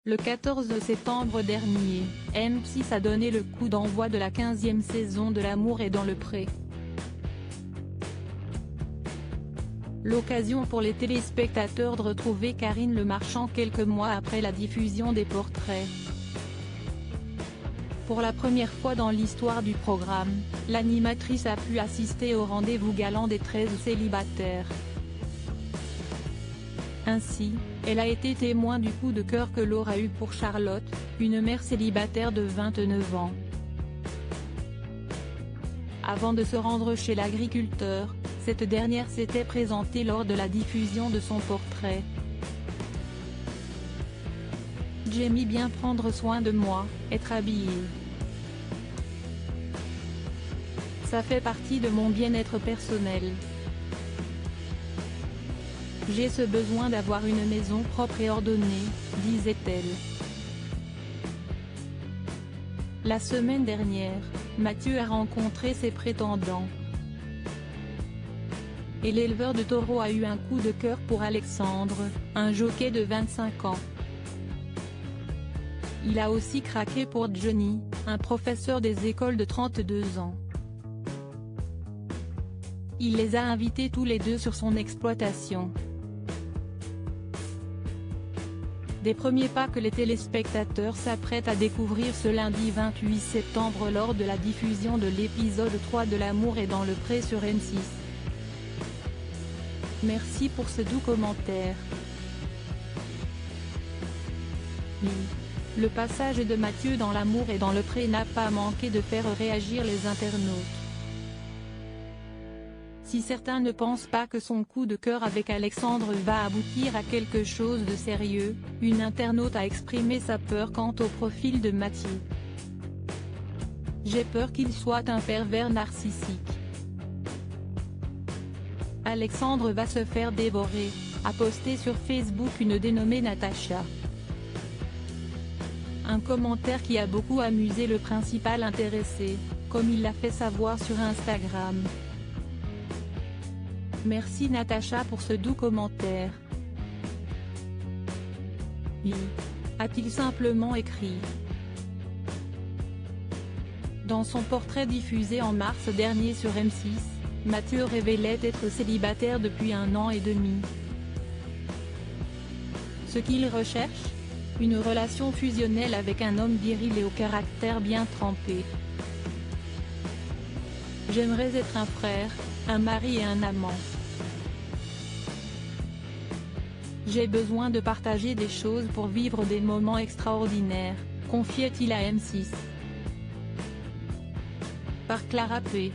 Le 14 septembre dernier, M6 a donné le coup d'envoi de la 15e saison de L'amour est dans le pré. L'occasion pour les téléspectateurs de retrouver Karine Le Marchand quelques mois après la diffusion des portraits. Pour la première fois dans l'histoire du programme, l'animatrice a pu assister au rendez-vous galant des 13 célibataires. Ainsi, elle a été témoin du coup de cœur que Laure a eu pour Charlotte, une mère célibataire de 29 ans. Avant de se rendre chez l'agriculteur, cette dernière s'était présentée lors de la diffusion de son portrait. J'aime bien prendre soin de moi, être habillée. Ça fait partie de mon bien-être personnel. J'ai ce besoin d'avoir une maison propre et ordonnée, disait-elle. La semaine dernière, Mathieu a rencontré ses prétendants. Et l'éleveur de taureaux a eu un coup de cœur pour Alexandre, un jockey de 25 ans. Il a aussi craqué pour Johnny, un professeur des écoles de 32 ans. Il les a invités tous les deux sur son exploitation. Des premiers pas que les téléspectateurs s'apprêtent à découvrir ce lundi 28 septembre lors de la diffusion de l'épisode 3 de L'amour est dans le pré sur M6. Merci pour ce doux commentaire. Oui. Le passage de Mathieu dans L'amour est dans le pré n'a pas manqué de faire réagir les internautes. Si certains ne pensent pas que son coup de cœur avec Alexandre va aboutir à quelque chose de sérieux, une internaute a exprimé sa peur quant au profil de Mathieu. J'ai peur qu'il soit un pervers narcissique. Alexandre va se faire dévorer, a posté sur Facebook une dénommée Natacha. Un commentaire qui a beaucoup amusé le principal intéressé, comme il l'a fait savoir sur Instagram. Merci Natacha pour ce doux commentaire. A-t-il simplement écrit. Dans son portrait diffusé en mars dernier sur M6, Mathieu révélait être célibataire depuis 1 an et demi. Ce qu'il recherche ? Une relation fusionnelle avec un homme viril et au caractère bien trempé. J'aimerais être un frère, un mari et un amant. J'ai besoin de partager des choses pour vivre des moments extraordinaires, confiait-il à M6. Par Clara P.